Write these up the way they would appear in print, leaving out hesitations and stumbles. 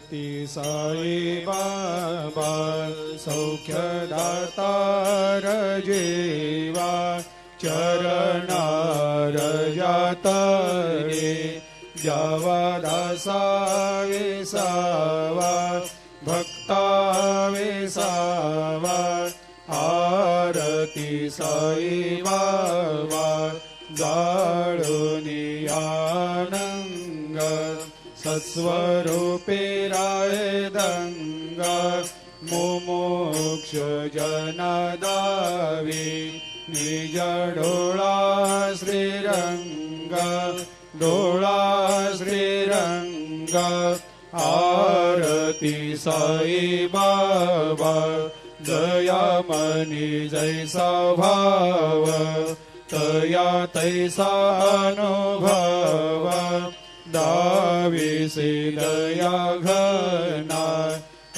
ती साई बाबा सौख्यदातार जीवा चरणार जातरे जावा दासा विसावा भक्ता विसावा आरती साई बाबा जाळुनी आनंग सत्स्वरूपे राय दंग मुमुक्ष जनदावी निज डोळा श्रीरंग डोळा श्रीरंग आरती साई बाबा दयामनी जैसा भाव तया तैसा अनुभव दाविसी दया घना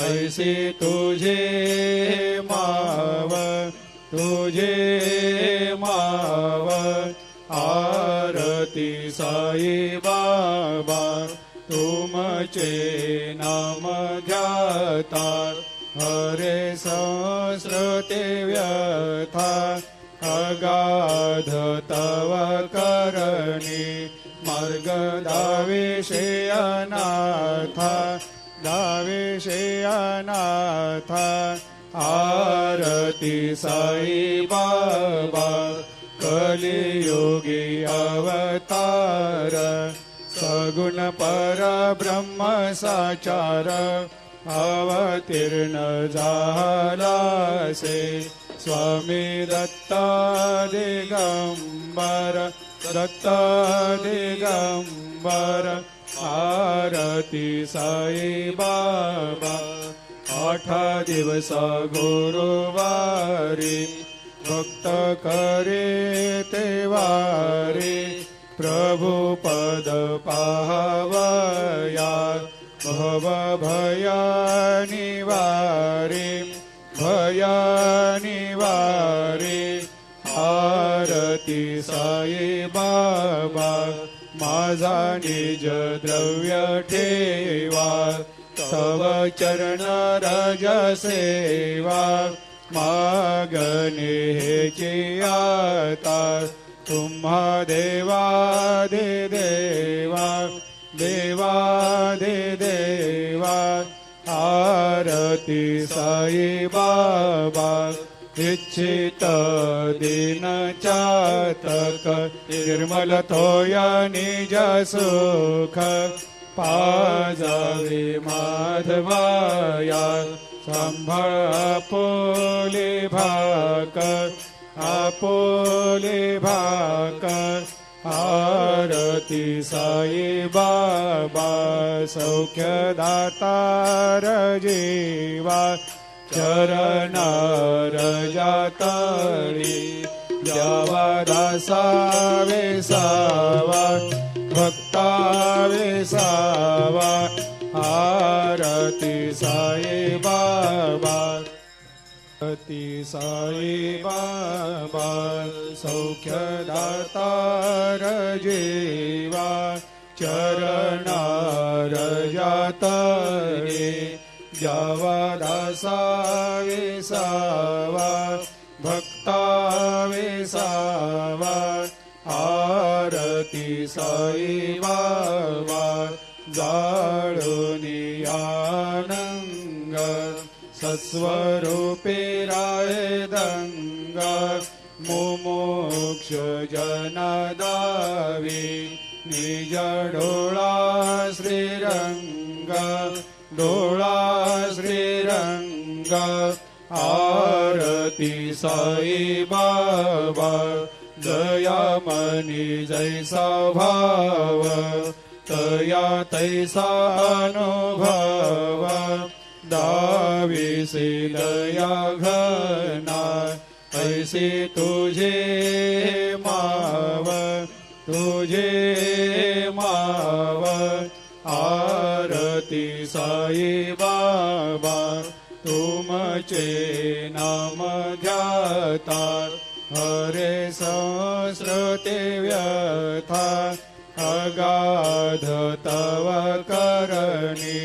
ऐसी तुझे माव तुझे माव आरती साई बाबा तुमचे नाम ध्याता हरे संस्कृते व्यथा अगाध तव करणी मार्ग दाविषे अनाथा दाविषे अनाथा आरती साई बाबा कलियुगी अवतार सगुण परब्रह्म साचार अवतीर्ण झालासे स्वामी दत्ता दिगंबर दत्ता दिगंबर आरती साई बाबा 8 दिवस गुरुवारी भक्त करे तेवारी प्रभु पद पाहवया भव भया निवारी भया निवारी आरती साई बाबा माझा निज द्रव्य ठेवा तव चरण रज सेवा मागणे हेची आता तुम्हा देवादि देवा देवादि देवा आरती साई बाबा इच्छित दिन चातक निर्मल थोया निज सुख पाजावे माधवाया सांभाळ आपोले भाक आपोले भाक आरती साई बाबा सौख्यदातार जीवा चरणार जातळी द्यावा दासा विसावा भक्ता विसावा आरती साई बाबा आरती साई बाबा सौख्यदातार जीवा चरणार जातळे द्यावा दासा विसावा भक्ता विसावा आरती साई बाबा जाळुनी आनंग सत्स्वरूपे राय दंग मुमुक्ष जनदावी निज डोळा श्रीरंग डोळा श्रीरंग आरती साई बाबा दयामनी जैसा भाव तया तैसा अनुभव दाविसी दया घना ऐसी तुझे माव तुझे माव आरती साई बाबा तुमचे नाम ध्याता हरे संस्कृते व्यथा अगाध तव करणी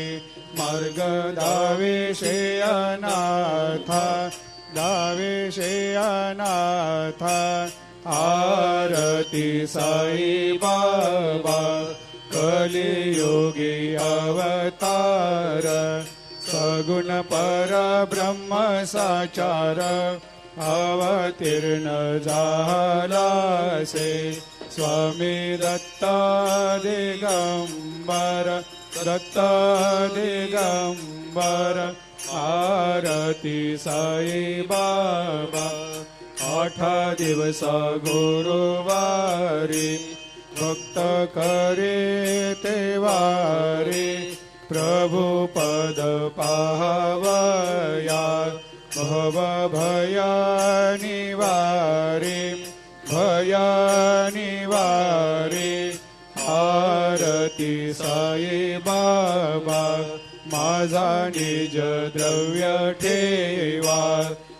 मार्ग दावेशे अनाथा दावेशे अनाथा आरती साई बाबा कलियुगी अवतार सगुण परब्रह्म साचार अवतीर्ण झालासे स्वामी दत्ता दिगंबर दत्ता दिगंबर आरती साई बाबा 8 दिवस गुरुवारी भक्त करे ते वारी प्रभु पद पाहवया भव भया निवारे भया निवारे आरती साई बाबा माझा निज द्रव्य ठेवा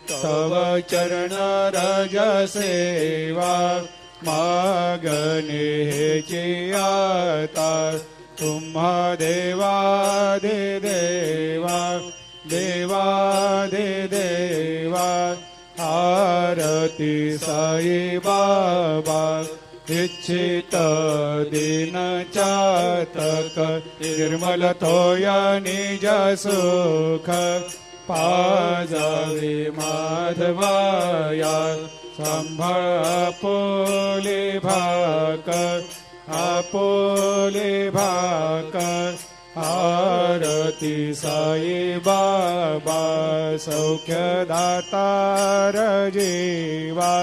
तव चरण रज सेवा मागणे हेची आता तुम्हा देवा दे देवा देवा दे देवा आरती साई बाबा इच्छित दिन चातक निर्मल तोया निज सुख पाजावे माधवाया सांभाळ आपोले भाकर आपोले भाकर आरती साई बाबा सौख्य दातार जीवा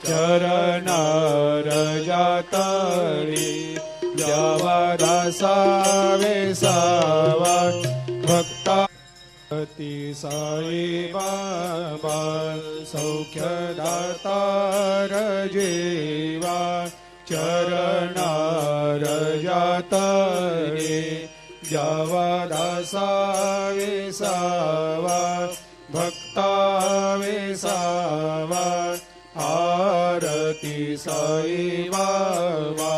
चरणार जातळी द्यावा दासा वेसावा भक्ता आरती साई बाबा सौख्य दातार जीवा चरणार जातळी द्यावा दासा वेसावा भक्ता वेसावा आरती साई बाबा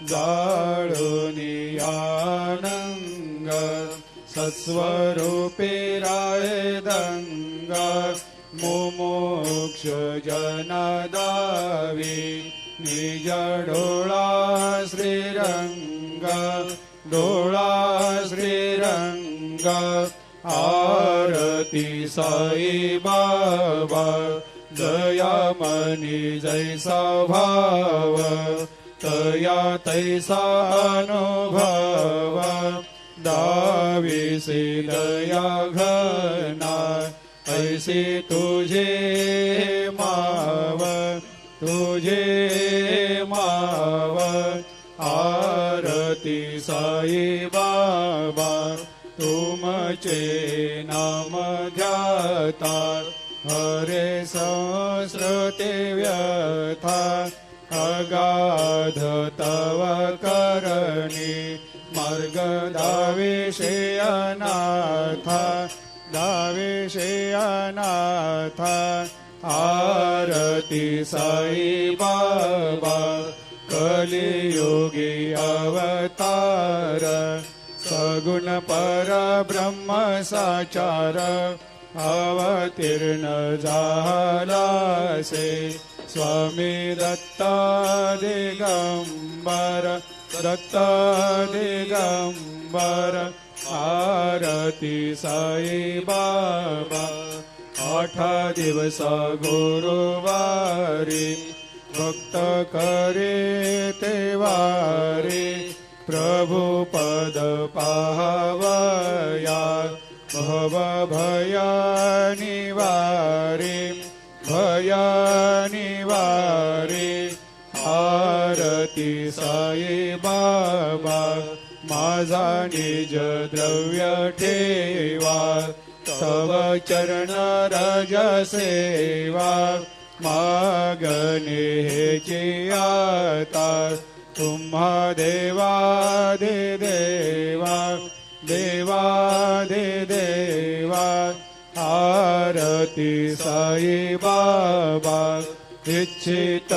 जाळूनी आनंग सस्वरूपे राय दंग मुमुक्ष जनदावी निज डोळा श्रीरंग डोळा श्रीरंग आरती साई बाबा दया मनी जैसा भाव तया तैसा अनुभव दावीसे दया घना ऐसे तुझे माव तुझे माव आरती साई बाबा तुमचे नाम ध्याता हरे संस्कृते व्यथा अगाध तव करणी मार्ग दावेशे अनाथा दावेशे अनाथा आरती साई बाबा कलियुगी अवतार सगुण परब्रह्म साचार अवतीर्ण झालासे स्वामी दत्ता दिगंबर दत्ता दिगंबर आरती साई बाबा 8 दिवस गुरुवारी भक्त करे ते वारी प्रभु पद पाहवया भव भया निवारे भया निवारे आरती साई बाबा माझा निज द्रव्य ठेवा तव चरण रज सेवा मागणे हेची आता तुम्हा देवा दे देवा देवा दे देवा आरती साई बाबा इच्छित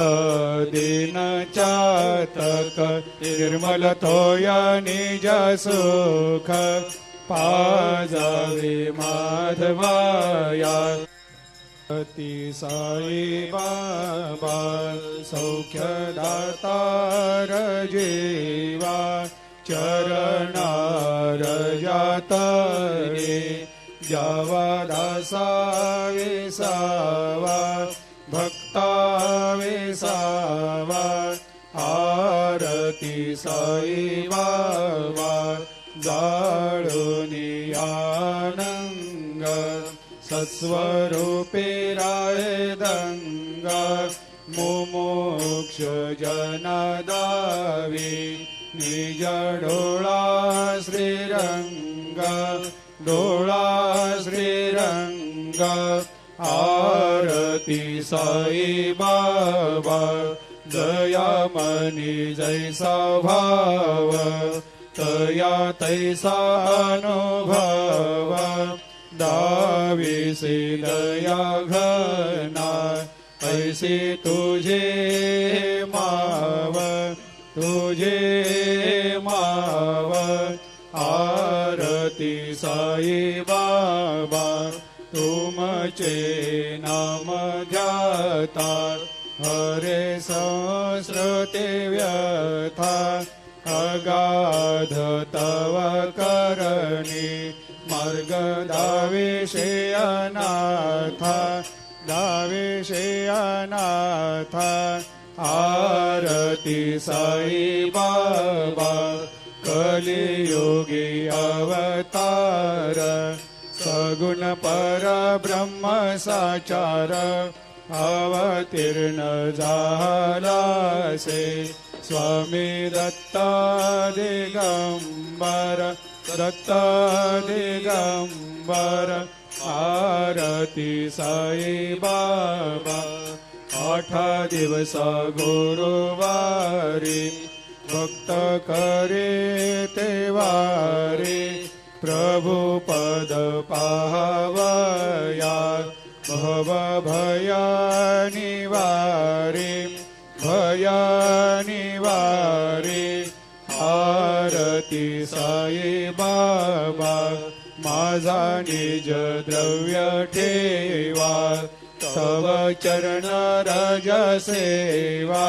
दिन चातक निर्मल तोया निज सुख पाजावे माधवाया अति साई बाबा सौख्यदातार जीवा चरणार जातरे जावा दासा विसावा भक्ता विसावा आरती साई बाबा जाळुनी आनंग सत्स्वरूपे राय दंगा मुमुक्ष जनदावी निज डोळा श्रीरंग डोळा श्रीरंग आरती साई बाबा दयामनी जैसा भाव तया तैसा अनुभव दाविसे दया घना ऐसे तुझे माव तुझे माव आरती साई बाबा तुमचे नाम ध्याता हरे संस्कृते व्यथा अगाध तव करणी मार्ग दाविषे अनाथा दाविषे अनाथा आरती साई बाबा कलियुगी अवतार सगुण परब्रह्म साचार अवतीर्ण झालासे स्वामी दत्ता दिगंबर दत्ता दिगंबर आरती साई बाबा 8 दिवस गुरुवारी भक्त करे तेवारी प्रभु पद पाहवया भव भया निवारी भया निवारी आरती साई बाबा माझा निज द्रव्य ठेवा तव चरण रज सेवा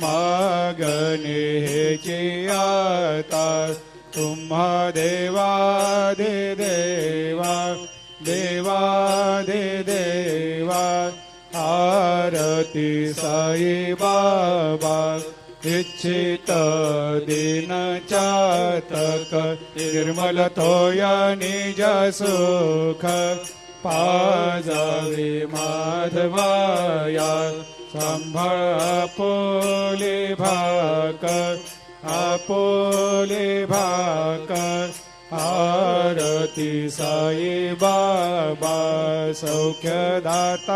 मागणे हेची आता तुम्हा देवादि देवा देवादि देवा आरती साई बाबा इच्छित दिन चातक निर्मल थोया निज सुख पाजावे माधवाया सांभाळ आपोले भाकर आरती साई बाबा सौख्यदातार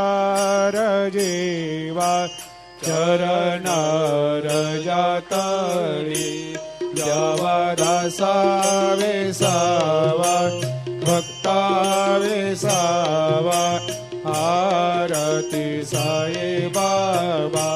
जीवा चरणार जातळी जावा दासा विसावा भक्ता विसावा आरती साई बाबा